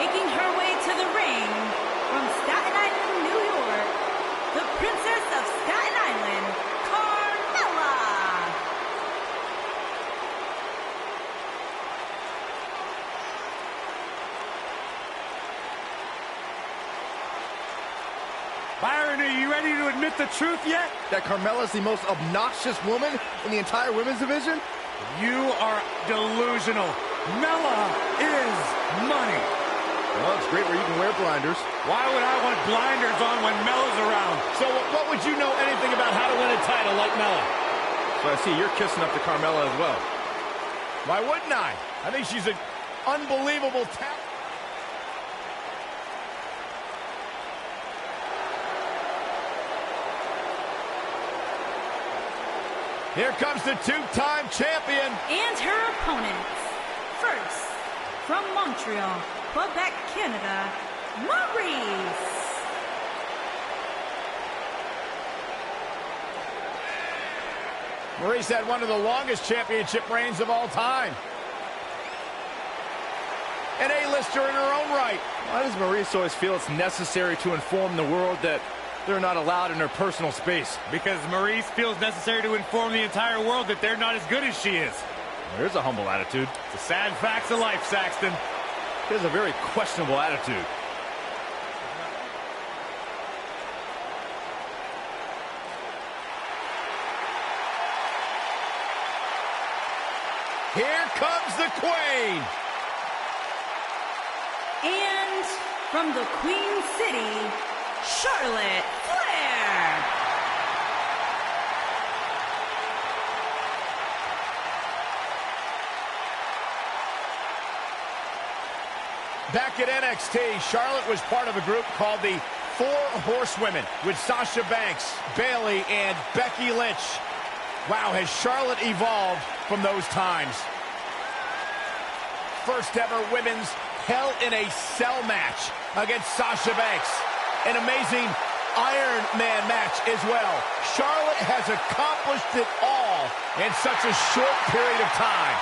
Making her way to the ring from Staten Island, New York, the Princess of Staten Island, Carmella. Byron, are you ready to admit the truth yet? That Carmella's the most obnoxious woman in the entire women's division? You are delusional. Mella is money. Well, it's great where you can wear blinders. Why would I want blinders on when Mella's around? So what would you know anything about how to win a title like Mella? So I see you're kissing up to Carmella as well. Why wouldn't I? I think she's an unbelievable talent. Here comes the two-time champion. And her opponents. First, from Montreal, Quebec, Canada, Maryse. Maryse had one of the longest championship reigns of all time. An A-lister in her own right. Why does Maryse always feel it's necessary to inform the world that they're not allowed in her personal space? Because Maryse feels necessary to inform the entire world that they're not as good as she is. There's a humble attitude. It's the sad facts of life, Saxton. He has a very questionable attitude. Here comes the Queen. And from the Queen City, Charlotte Flair. Back at NXT, Charlotte was part of a group called the Four Horsewomen with Sasha Banks, Bayley, and Becky Lynch. Wow, has Charlotte evolved from those times. First ever women's Hell in a Cell match against Sasha Banks. An amazing Iron Man match as well. Charlotte has accomplished it all in such a short period of time.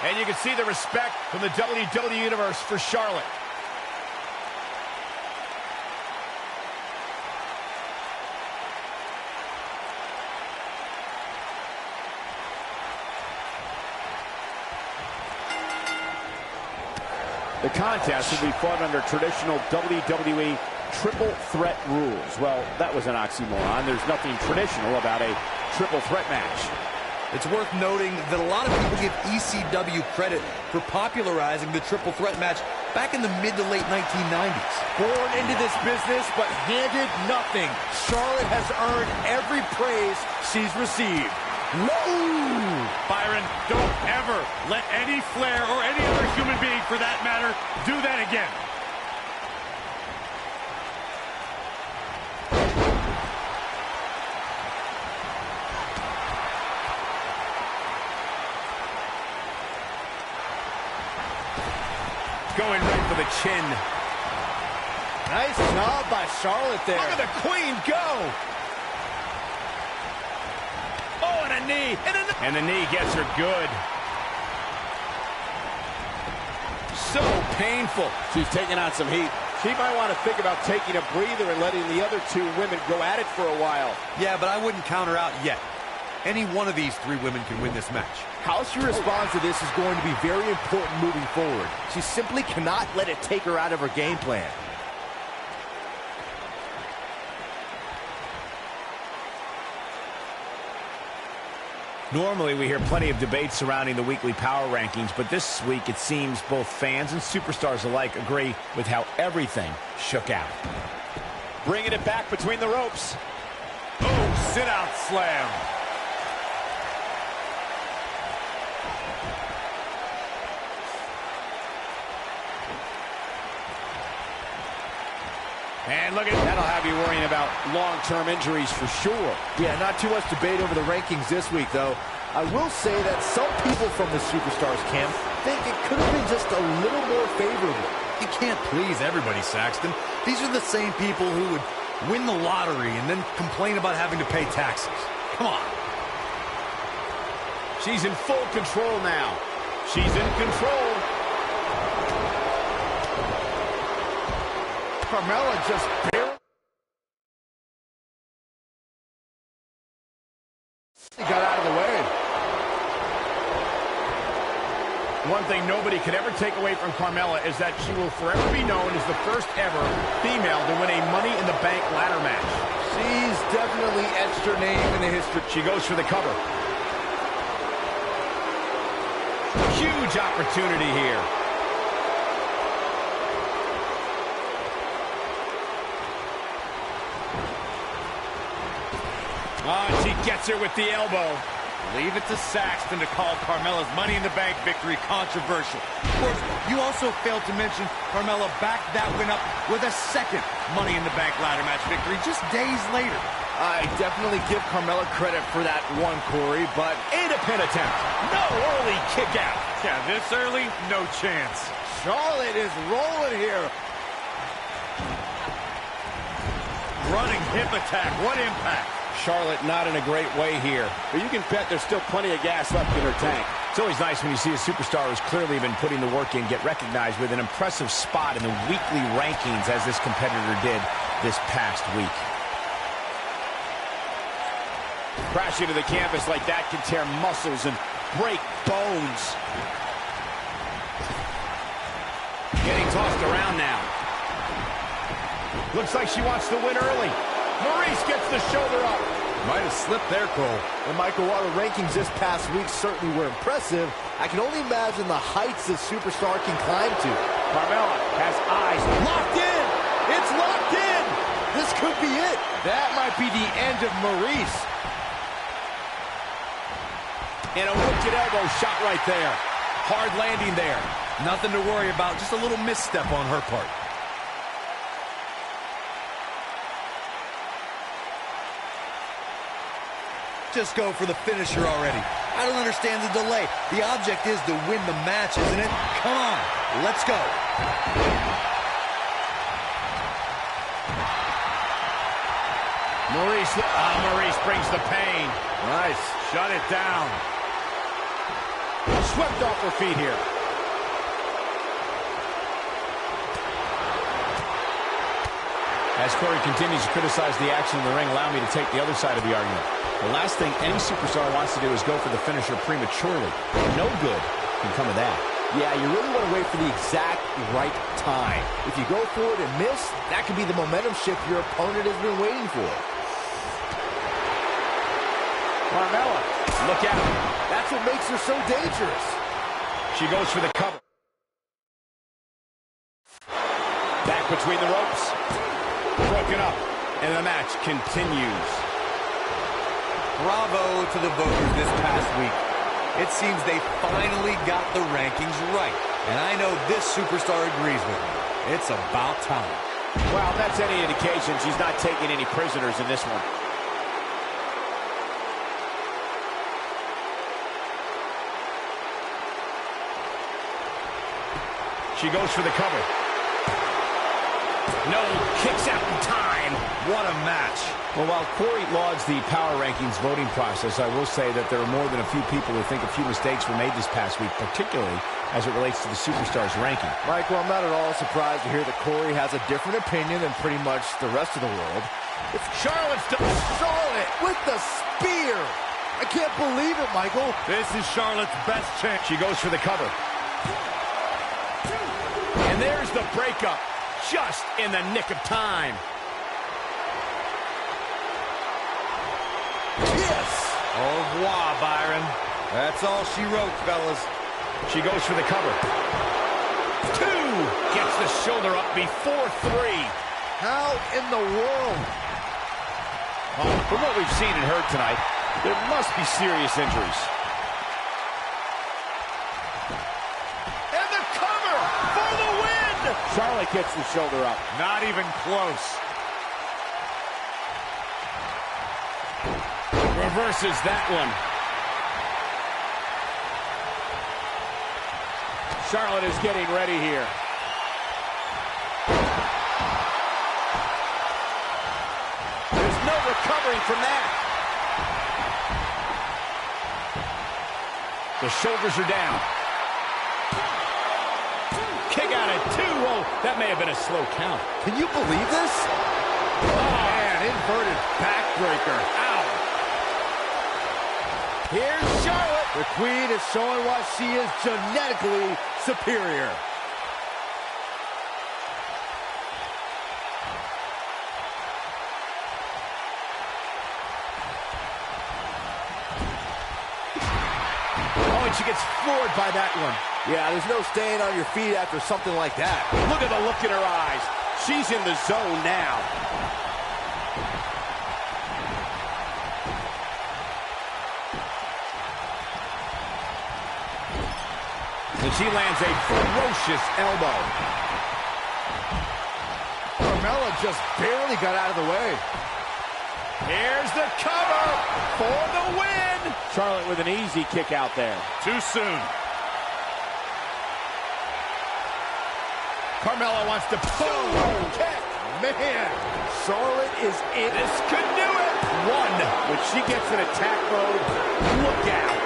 And you can see the respect from the WWE Universe for Charlotte. The contest will be fought under traditional WWE triple threat rules. Well, that was an oxymoron. There's nothing traditional about a triple threat match. It's worth noting that a lot of people give ECW credit for popularizing the triple threat match back in the mid to late 1990s. Born into this business, but handed nothing. Charlotte has earned every praise she's received. Woo! Byron, don't ever let any Flair or any other human being, for that matter, do that again. Going right for the chin. Nice job by Charlotte there. Look at the Queen go. Oh, and a knee. And the knee gets her good. So painful. She's taking on some heat. She might want to think about taking a breather and letting the other two women go at it for a while. Yeah, but I wouldn't count her out yet. Any one of these three women can win this match. How she responds to this is going to be very important moving forward. She simply cannot let it take her out of her game plan. Normally, we hear plenty of debate surrounding the weekly power rankings, but this week it seems both fans and superstars alike agree with how everything shook out. Bringing it back between the ropes. Oh, sit-out slam. And look at That'll have you worrying about long-term injuries for sure. Yeah, not too much debate over the rankings this week, though. I will say that some people from the Superstars camp think it could have been just a little more favorable. You can't please everybody, Saxton. These are the same people who would win the lottery and then complain about having to pay taxes. Come on. She's in full control now. She's in control. Carmella just barely got out of the way. One thing nobody could ever take away from Carmella is that she will forever be known as the first ever female to win a Money in the Bank ladder match. She's definitely etched her name in the history. She goes for the cover. Huge opportunity here. Oh, and she gets her with the elbow. Leave it to Saxton to call Carmella's Money in the Bank victory controversial. Of course, you also failed to mention Carmella backed that win up with a second Money in the Bank ladder match victory just days later. I definitely give Carmella credit for that one, Corey, but And a pin attempt. No early kick out. Yeah, this early, no chance. Charlotte is rolling here. Running hip attack, what impact. Charlotte not in a great way here, but you can bet there's still plenty of gas left in her tank. It's always nice when you see a superstar who's clearly been putting the work in get recognized with an impressive spot in the weekly rankings as this competitor did this past week. Crashing to the canvas like that can tear muscles and break bones. Getting tossed around now. Looks like she wants to win early. Maryse gets the shoulder up. Might have slipped there, Cole. And Michael, while the rankings this past week certainly were impressive, I can only imagine the heights this superstar can climb to. Carmella has eyes locked in. It's locked in. This could be it. That might be the end of Maryse. And a wicked elbow shot right there. Hard landing there. Nothing to worry about, just a little misstep on her part. Just go for the finisher already. I don't understand the delay. The object is to win the match, isn't it? Come on, let's go. Maryse brings the pain. Nice, shut it down. Swept off her feet here. As Corey continues to criticize the action in the ring, allow me to take the other side of the argument. The last thing any superstar wants to do is go for the finisher prematurely. No good can come of that. Yeah, you really want to wait for the exact right time. If you go for it and miss, that could be the momentum shift your opponent has been waiting for. Carmella, look out. That's what makes her so dangerous. She goes for the cover. Back between the ropes. Broken up, and the match continues. Bravo to the voters this past week. It seems they finally got the rankings right. And I know this superstar agrees with me. It's about time. Well, if that's any indication, she's not taking any prisoners in this one. She goes for the cover. No, kicks out in time. What a match. Well, while Corey lauds the power rankings voting process, I will say that there are more than a few people who think a few mistakes were made this past week, particularly as it relates to the Superstars ranking. Michael, I'm not at all surprised to hear that Corey has a different opinion than pretty much the rest of the world. It's Charlotte's Charlotte with the spear. I can't believe it, Michael. This is Charlotte's best chance. She goes for the cover. And there's the breakup, just in the nick of time. Yes! Au revoir, Byron. That's all she wrote, fellas. She goes for the cover. 2! Gets the shoulder up before 3. How in the world? From what we've seen and heard tonight, there must be serious injuries. And the cover for the win! Charlotte gets the shoulder up. Not even close. Reverses that one. Charlotte is getting ready here. There's no recovering from that. The shoulders are down. Kick out at 2. Whoa, that may have been a slow count. Can you believe this? Oh, man, inverted backbreaker. Ow. Here's Charlotte. The Queen is showing why she is genetically superior. Oh, and she gets floored by that one. Yeah, there's no staying on your feet after something like that. Look at the look in her eyes. She's in the zone now. And she lands a ferocious elbow. Carmella just barely got out of the way. Here's the cover for the win. Charlotte with an easy kick out there. Too soon. Carmella wants to boom kick. Man, Charlotte is in. This could do it. 1. When she gets in attack mode, look out.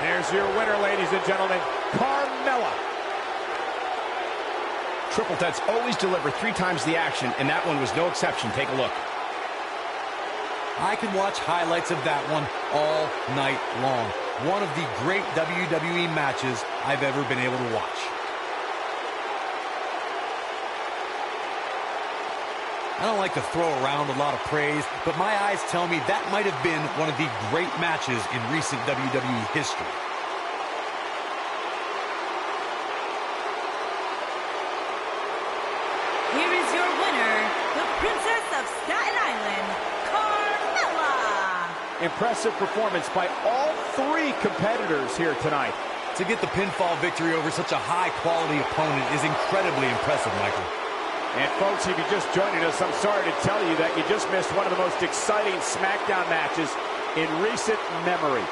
There's your winner, ladies and gentlemen, Carmella. Triple threats always deliver 3 times the action, and that one was no exception. Take a look. I can watch highlights of that one all night long. One of the great WWE matches I've ever been able to watch. I don't like to throw around a lot of praise, but my eyes tell me that might have been one of the great matches in recent WWE history. Here is your winner, the Princess of Staten Island, Carmella. Impressive performance by all 3 competitors here tonight. To get the pinfall victory over such a high-quality opponent is incredibly impressive, Michael. And folks, if you're just joining us, I'm sorry to tell you that you just missed one of the most exciting SmackDown matches in recent memory.